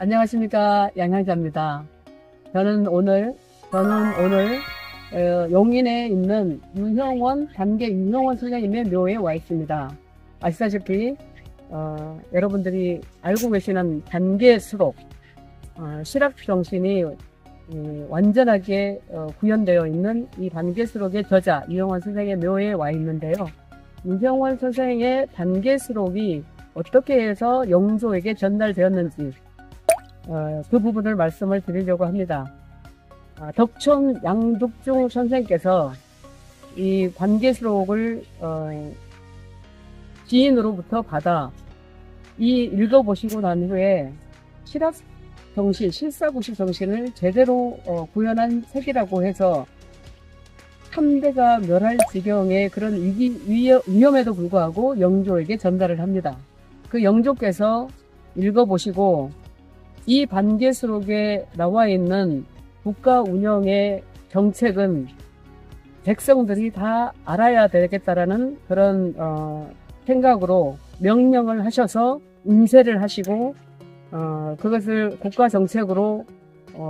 안녕하십니까. 양향자입니다. 저는 오늘 용인에 있는 단계 유형원 선생님의 묘에 와 있습니다. 아시다시피 여러분들이 알고 계시는 단계수록 실학정신이 완전하게 구현되어 있는 이 단계수록의 저자 유형원 선생의 묘에 와 있는데요. 유형원 선생의 단계수록이 어떻게 해서 영조에게 전달되었는지 그 부분을 말씀을 드리려고 합니다. 덕촌 양득중 선생께서 이 단계수록을 지인으로부터 받아 읽어보시고 난 후에 실학정신, 실사구시 정신을 제대로 구현한 책이라고 해서 3대가 멸할 지경의 그런 위험에도 불구하고 영조에게 전달을 합니다. 그 영조께서 읽어보시고 이 단계수록에 나와 있는 국가 운영의 정책은 백성들이 다 알아야 되겠다라는 그런 생각으로 명령을 하셔서 인쇄를 하시고 그것을 국가 정책으로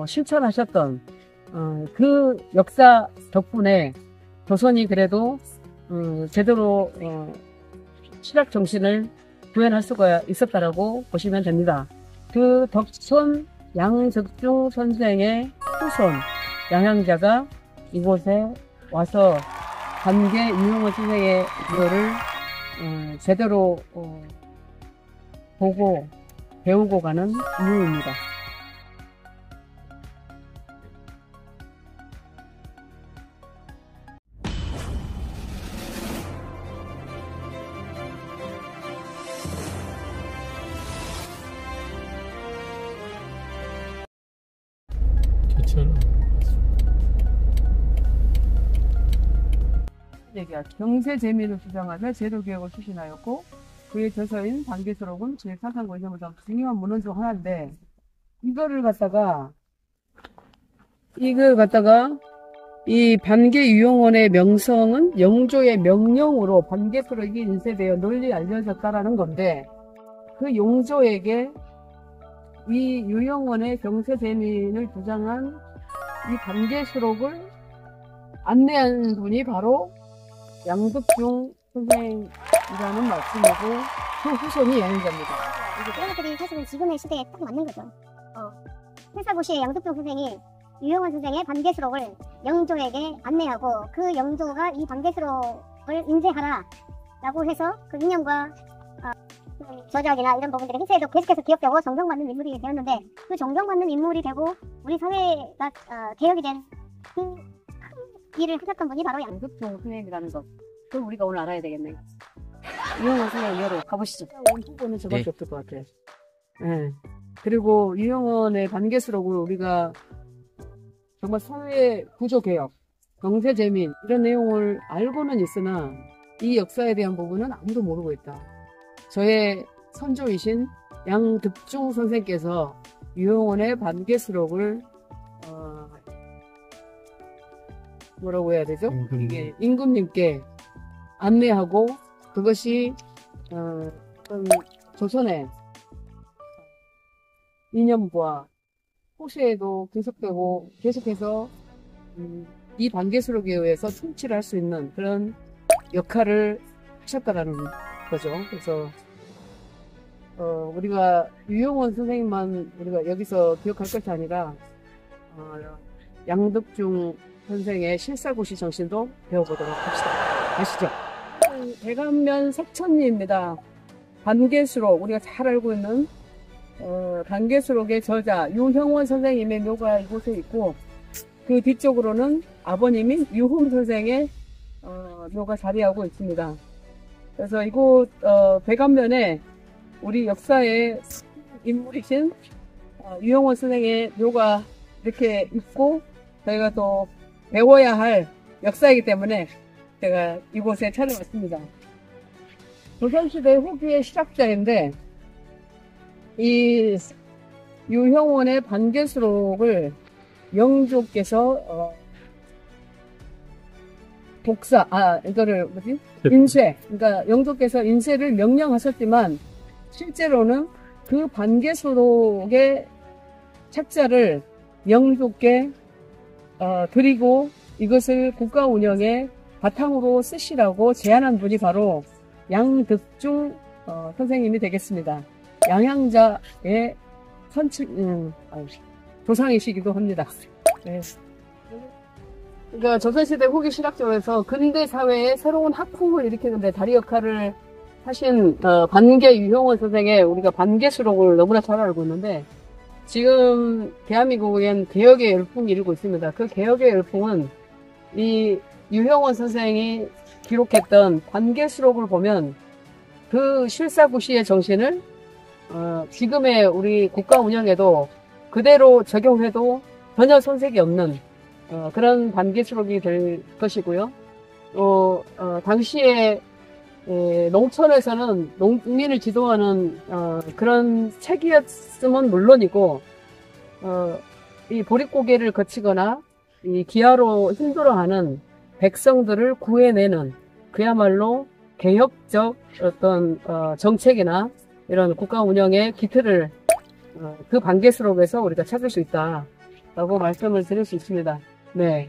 실천하셨던 그 역사 덕분에 조선이 그래도 제대로 실학 정신을 구현할 수가 있었다라고 보시면 됩니다. 그 덕촌 양득중 선생의 후손 양향자가 이곳에 와서 단계 유형원 선생의 묘를 제대로 보고 배우고 가는 이유입니다. 경세 재민을 주장하며 제도개혁을 추진하였고 그의 저서인 단계수록은 제4상권 이념을 중요한 문헌 중 하나인데 이거를 갖다가 이 단계유형원의 명성은 영조의 명령으로 단계수록이 인쇄되어 널리 알려졌다라는 건데 그 영조에게 이 유형원의 경세 재민을 주장한 이 단계수록을 안내한 분이 바로 양득중 선생이라는 말씀이고 그 후손이 양향자입니다. 이런 것들이 사실은 지금의 시대에 딱 맞는 거죠. 실사고시의 양득중 선생이 유형원 선생의 단계수록을 영조에게 안내하고 그 영조가 이 단계수록을 인쇄하라 라고 해서 그 이념과 저작이나 이런 부분들이 행세에도 계속해서 기억되고 존경받는 인물이 되었는데 그 존경받는 인물이 되고 우리 사회가 개혁이 된 그 일을 하셨던 분이 바로 양득중 선생님이라는 것. 그걸 우리가 오늘 알아야 되겠네요. 유형원 선생님 여로 가보시죠. 후보는 저밖에 없을 것 같아요. 네. 그리고 유형원의 단계수록을 우리가 정말 사회 구조개혁, 경제재민 이런 내용을 알고는 있으나 이 역사에 대한 부분은 아무도 모르고 있다. 저의 선조이신 양득중 선생께서 유형원의 단계수록을 뭐라고 해야 되죠? 이게 임금님께 안내하고 그것이 조선의 이념과 후세에도 계속되고 계속해서 이 단계수록에 의해서 통치를 할 수 있는 그런 역할을 하셨다라는 거죠. 그래서 우리가 유형원 선생님만 우리가 여기서 기억할 것이 아니라 양득중 선생의 실사고시 정신도 배워보도록 합시다. 아시죠? 대감면 석천리입니다. 단계수록, 우리가 잘 알고 있는 단계수록의 저자 유형원 선생님의 묘가 이곳에 있고 그 뒤쪽으로는 아버님인 유흠 선생의 묘가 자리하고 있습니다. 그래서 이곳 대감면에 우리 역사의 인물이신 유형원 선생의 묘가 이렇게 있고 저희가 또 배워야 할 역사이기 때문에 제가 이곳에 찾아왔습니다. 조선시대 후기의 실학자인데 이 유형원의 단계수록을 영조께서 인쇄, 그러니까 영조께서 인쇄를 명령하셨지만 실제로는 그 단계수록의 책자를 영조께 드리고 이것을 국가 운영의 바탕으로 쓰시라고 제안한 분이 바로 양득중 선생님이 되겠습니다. 양양자의 조상이시기도 합니다. 네. 그러니까 조선시대 후기 실학적에서 근대 사회의 새로운 학풍을 일으키는데 다리 역할을 하신 반개 유형원 선생의 우리가 반개수록을 너무나 잘 알고 있는데 지금 대한민국엔 개혁의 열풍이 일고 있습니다. 그 개혁의 열풍은 이 유형원 선생이 기록했던 반개수록을 보면 그 실사구시의 정신을 지금의 우리 국가 운영에도 그대로 적용해도 전혀 손색이 없는 그런 반개수록이 될 것이고요. 당시에 농촌에서는 농민을 지도하는 그런 책이었으면 물론이고 이 보릿고개를 거치거나 이 기아로 힘들어하는 백성들을 구해내는 그야말로 개혁적 어떤 정책이나 이런 국가 운영의 기틀을 그 반개수록에서 우리가 찾을 수 있다라고 말씀을 드릴 수 있습니다. 네.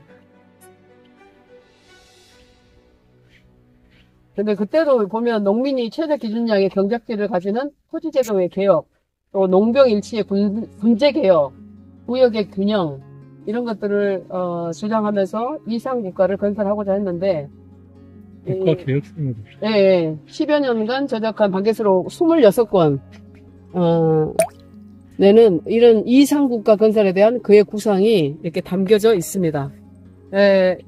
근데 그때도 보면 농민이 최저 기준량의 경작지를 가지는 토지제도의 개혁, 또 농병일치의 군제개혁, 구역의 균형 이런 것들을 주장하면서 이상국가를 건설하고자 했는데 국가개혁입니다. 네, 10여 년간 저작한 반개수록 26권 내는 이런 이상국가 건설에 대한 그의 구상이 이렇게 담겨져 있습니다.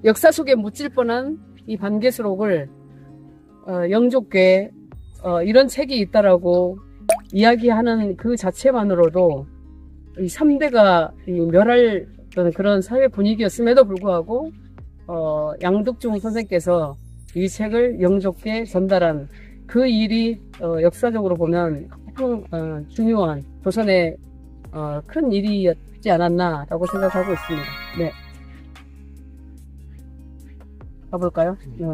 역사 속에 묻힐 뻔한 이 반개수록을 영조께 이런 책이 있다라고 이야기하는 그 자체만으로도 이 3대가 멸할 그런 사회 분위기였음에도 불구하고 양득중 선생께서 이 책을 영조께 전달한 그 일이 역사적으로 보면 중요한 조선의 큰 일이었지 않았나라고 생각하고 있습니다. 네. 가볼까요? 네.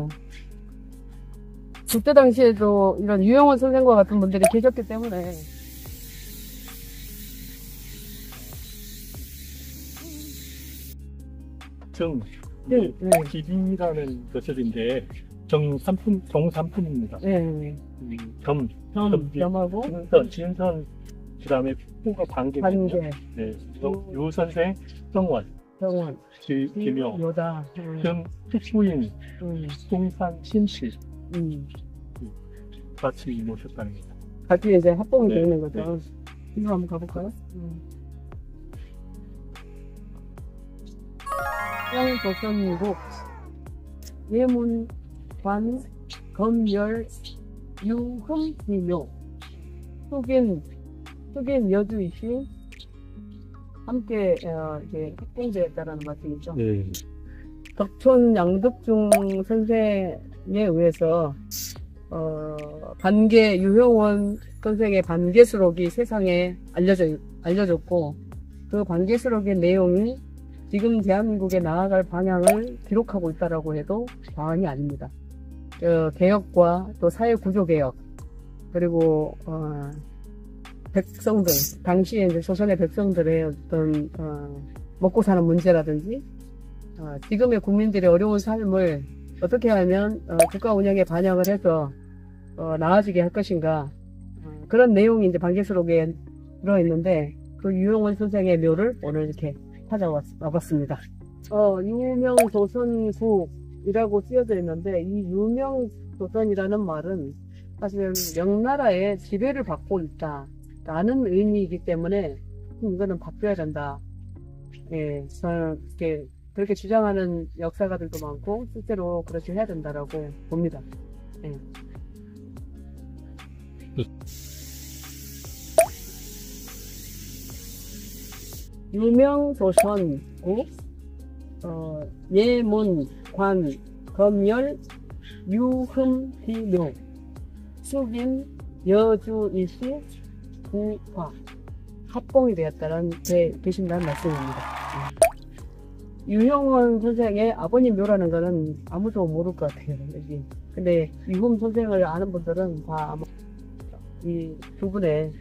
그때 당시에도 이런 유형원 선생과 같은 분들이 계셨기 때문에 기빈이라는 것인데 정삼품입니다. 네. 점하고 진선 그다음에 후가 반개입니다. 네. 요 선생 성원 김용 요다 특부인 송산 신씨 같이 모셨답니다. 같이 이제 합봉이 네. 되는 거죠. 네. 이거 한번 가볼까요? 조선국 예문 관 검열 유흠 비묘 흑인 여주이시 함께 이렇게 합봉되었다라는 말씀이죠. 네. 덕촌 양득중 선생에 의해서 반개 유형원 선생의 반개수록이 세상에 알려졌고 그 반개수록의 내용이 지금 대한민국에 나아갈 방향을 기록하고 있다라고 해도 과언이 아닙니다. 개혁과 또 사회 구조 개혁 그리고 백성들 당시에 이제 조선의 백성들의 어떤 먹고 사는 문제라든지 지금의 국민들의 어려운 삶을 어떻게 하면 국가 운영에 반영을 해서 나아지게 할 것인가 그런 내용이 이제 반개수록에 들어있는데 그 유형원 선생의 묘를 오늘 이렇게 찾아와봤습니다. 유명조선국이라고 쓰여져 있는데 이 유명조선이라는 말은 사실 명나라의 지배를 받고 있다라는 의미이기 때문에 이거는 바뀌어야 된다. 예, 저는 그렇게 주장하는 역사가들도 많고 실제로 그렇게 해야 된다라고 봅니다. 예. 유명조선국 예문 관 검열 유흠비묘 숙인 여주이시 구화 합봉이 되었다는 계신다는 말씀입니다. 유형원 선생의 아버님 묘라는 거는 아무도 모를 것 같아요. 여기. 근데 유흠 선생을 아는 분들은 다 아마 이 두 분의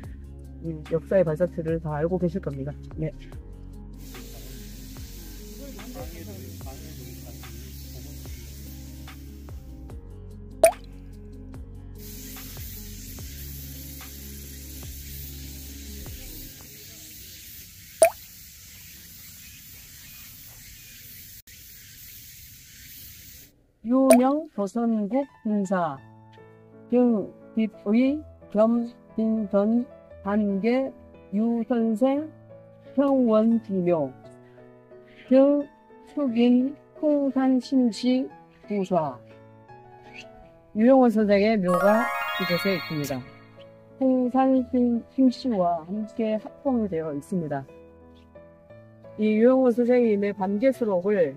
역사의 발자취를 다 알고 계실 겁니다. 네. 유명 조선국 군사 등빛의 겸빈선 반계 유선생 평원비묘 등 축인 풍산심시 부사 유영원 선생의 묘가 이곳에 있습니다. 풍산심시와 함께 합봉이 되어 있습니다. 이 유영원 선생님의 반계수록을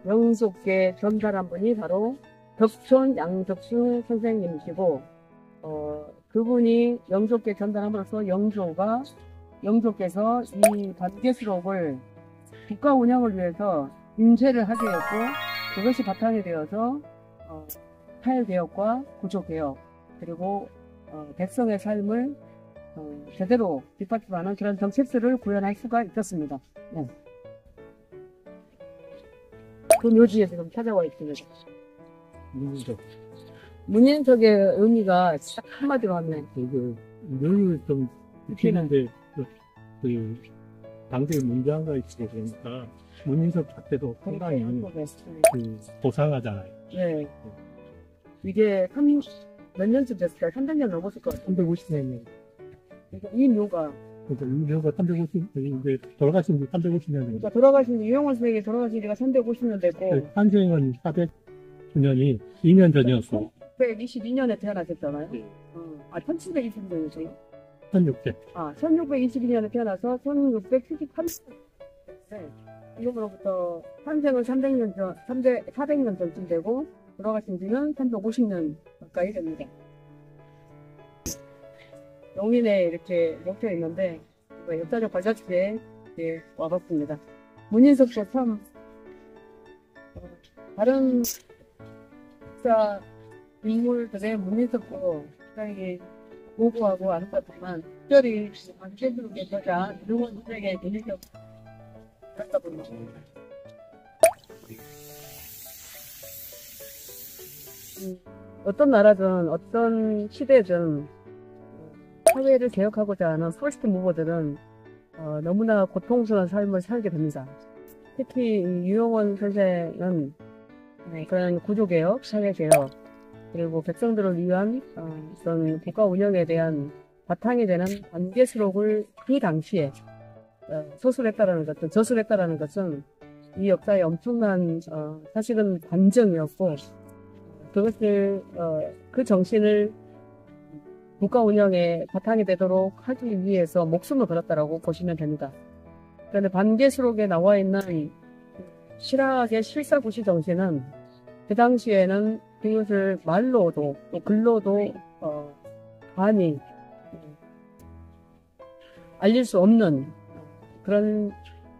영속계 전달한 분이 바로 덕촌 양덕수 선생님이시고, 그분이 영속계 전달함으로써 영조께서 이 반계수록을 국가 운영을 위해서 인쇄를 하게 했고, 그것이 바탕이 되어서 사회개혁과 구조개혁, 그리고 백성의 삶을 제대로 뒷받침하는 그런 정책들을 구현할 수가 있었습니다. 네. 그 묘지에 지금 찾아와 있습니다. 문인석의 의미가 딱 한마디로 하면 늘 좀 느끼는데 그 당대 문장가 있고 그러니까 문인석 자체도 상당히 그 고상하잖아요. 네. 이게 몇 년쯤 됐을까요? 300년 넘었을 것 같아요. 350년. 그러니까 이 묘가 그러니까 이 묘가 350년, 돌아가신 지 350년. 그러니까 돌아가신 유영원 선생님이 돌아가신 지가 350년 됐고 탄생은 409년이 2년 전이었어. 1622년에 태어나셨잖아요. 네. 1722년이세요? 1600. 1622년에 태어나서 1673년. 네. 이거로부터 탄생은 300년 전, 400년 전쯤 되고, 돌아가신 지는 350년 가까이 됩니다. 용인에 이렇게 먹혀 있는데, 역사적 발자취에 와봤습니다. 문인석도 참, 다른 역사 인물들의 문인석도 굉장히 고고하고 아름답지만, 특별히 관계수록의 저자 유영원 선생의 문인석 갖다 봅니다. 어떤 나라든 어떤 시대든 사회를 개혁하고자 하는 퍼스트 무버들은 너무나 고통스러운 삶을 살게 됩니다. 특히 이 유영원 선생은 그런 구조개혁, 사회개혁, 그리고 백성들을 위한 어떤 국가 운영에 대한 바탕이 되는 관계수록을 그 당시에 소술했다라는 것은, 저술했다라는 것은 이 역사의 엄청난 사실은 반증이었고, 그것을 그 정신을 국가 운영의 바탕이 되도록 하기 위해서 목숨을 걸었다라고 보시면 됩니다. 그런데 반계수록에 나와 있는 실학의 실사구시 정신은 그 당시에는 그것을 말로도 또 글로도 많이 알릴 수 없는 그런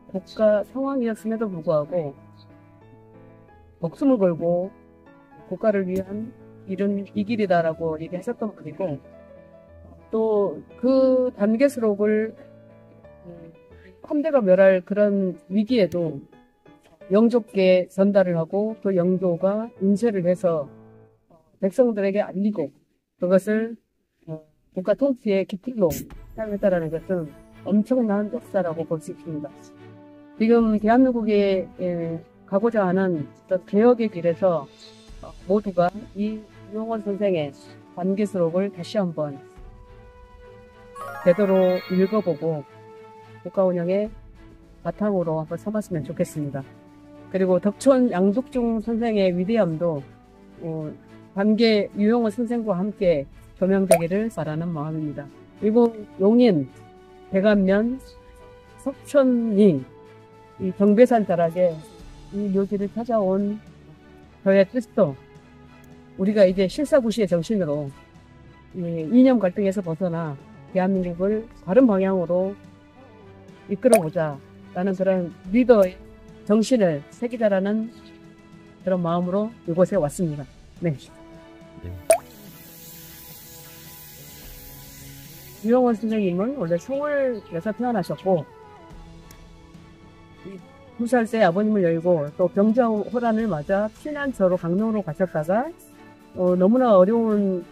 국가 상황이었음에도 불구하고 목숨을 걸고 국가를 위한 길은 이 길이다라고 얘기하셨던 분이고, 또 그 단계수록을 함대가 멸할 그런 위기에도 영조께 전달을 하고 그 영조가 인쇄를 해서 백성들에게 알리고 그것을 국가 통치의 기틀로 사용했다라는 것은 엄청난 역사라고 볼 수 있습니다. 지금 대한민국에 가고자 하는 개혁의 길에서 모두가 이 유영원 선생의 반계수록을 다시 한번 제대로 읽어보고 국가 운영의 바탕으로 한번 삼았으면 좋겠습니다. 그리고 덕촌 양덕중 선생의 위대함도 반계 유영원 선생과 함께 조명되기를 바라는 마음입니다. 그리고 용인, 대감면, 석촌이 이 경배산 자락에 이 묘지를 찾아온 저의 뜻도 우리가 이제 실사구시의 정신으로 이념 갈등에서 벗어나 대한민국을 바른 방향으로 이끌어보자 라는 그런 리더의 정신을 새기자라는 그런 마음으로 이곳에 왔습니다. 네. 유영원 선생님은 원래 26 태어나셨고 2살 때 아버님을 열고 또 병자호란을 맞아 피난처로 강릉으로 가셨다가 너무나 어려운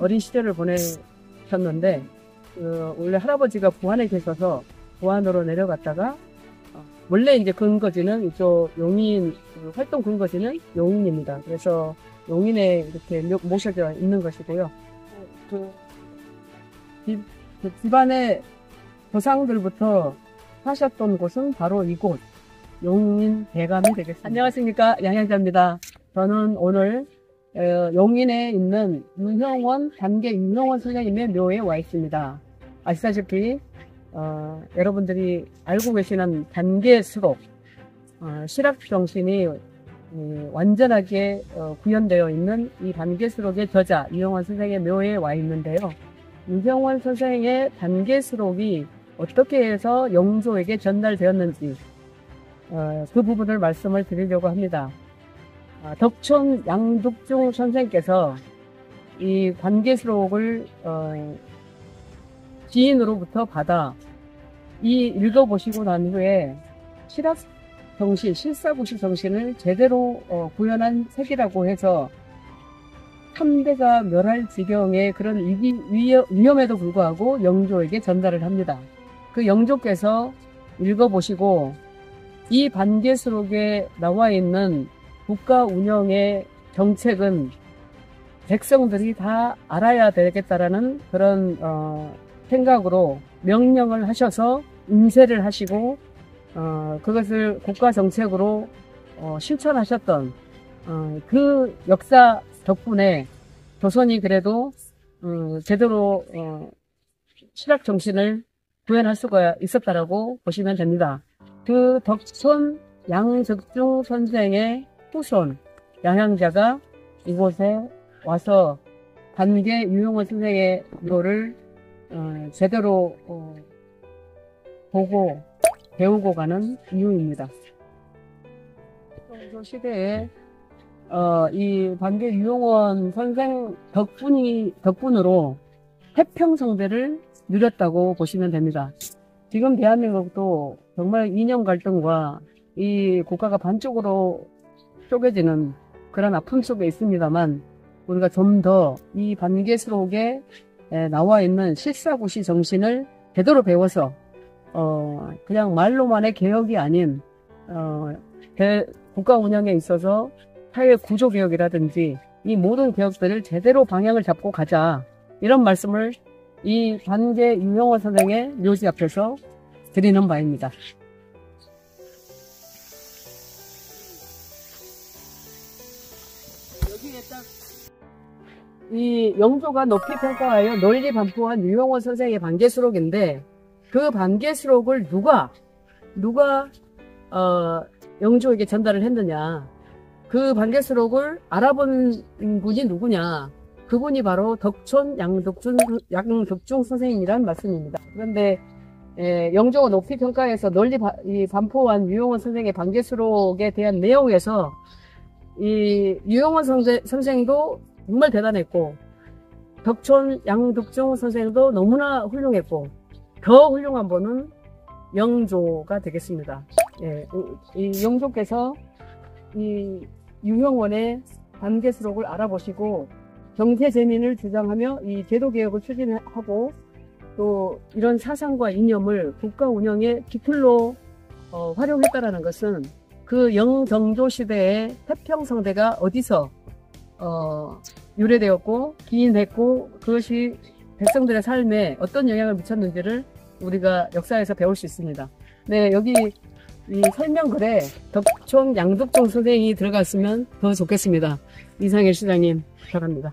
어린 시절을 보내셨는데 원래 할아버지가 부안에 계셔서 부안으로 내려갔다가 원래 이제 근거지는 이쪽 용인 활동 근거지는 용인입니다. 그래서 용인에 이렇게 모셔져 있는 것이고요. 그 집안의 조상들부터 사셨던 곳은 바로 이곳 용인 대감이 되겠습니다. 안녕하십니까, 양양자입니다. 저는 오늘 용인에 있는 유형원 단계 유형원 선생님의 묘에 와 있습니다. 아시다시피 여러분들이 알고 계시는 단계 수록 실학 정신이 완전하게 구현되어 있는 이 단계 수록의 저자 유형원 선생의 묘에 와 있는데요. 유형원 선생의 단계 수록이 어떻게 해서 영조에게 전달되었는지 그 부분을 말씀을 드리려고 합니다. 덕촌 양득중 선생께서 이 단계 수록을 지인으로부터 받아 읽어보시고 난 후에 실학 정신, 실사구시 정신을 제대로 구현한 책이라고 해서 3대가 멸할 지경의 그런 위험에도 불구하고 영조에게 전달을 합니다. 그 영조께서 읽어보시고 이 반계수록에 나와 있는 국가 운영의 정책은 백성들이 다 알아야 되겠다라는 그런 생각으로 명령을 하셔서 인쇄를 하시고 그것을 국가 정책으로 실천하셨던 그 역사 덕분에 조선이 그래도 제대로 실학 정신을 구현할 수가 있었다라고 보시면 됩니다. 그 덕촌 양득중 선생의 후손 양양자가 이곳에 와서 단계 유형원 선생의 묘를 제대로 보고 배우고 가는 이유입니다. 평소 시대에 이 단계 유형원 선생 덕분으로 태평성대를 누렸다고 보시면 됩니다. 지금 대한민국도 정말 이념 갈등과 이 국가가 반쪽으로 쪼개지는 그런 아픔 속에 있습니다만 우리가 좀 더 이 반계수록에 나와 있는 실사구시 정신을 제대로 배워서 그냥 말로만의 개혁이 아닌 국가 운영에 있어서 사회 구조 개혁이라든지 이 모든 개혁들을 제대로 방향을 잡고 가자, 이런 말씀을 이 단계 유형원 선생의 묘지 앞에서 드리는 바입니다. 여기에 딱 이 영조가 높이 평가하여 널리 반포한 유형원 선생의 반계수록인데 그 반계수록을 누가 영조에게 전달을 했느냐, 그 반계수록을 알아본 분이 누구냐, 그분이 바로 덕촌 양득중 선생님이란 말씀입니다. 그런데 영조가 높이 평가해서 널리 반포한 유형원 선생의 반계수록에 대한 내용에서 이 유형원 선생도 정말 대단했고 덕촌 양득중 선생도 너무나 훌륭했고 더 훌륭한 분은 영조가 되겠습니다. 이 영조께서 이 유형원의 반계수록을 알아보시고 경제재민을 주장하며 이 제도개혁을 추진하고 또 이런 사상과 이념을 국가 운영의 기틀로 활용했다라는 것은 그 영정조 시대의 태평성대가 어디서 유래되었고 기인했고 그것이 백성들의 삶에 어떤 영향을 미쳤는지를 우리가 역사에서 배울 수 있습니다. 네, 여기 이 설명글에 덕촌 양득중 선생이 들어갔으면 더 좋겠습니다. 이상일 시장님, 바랍니다.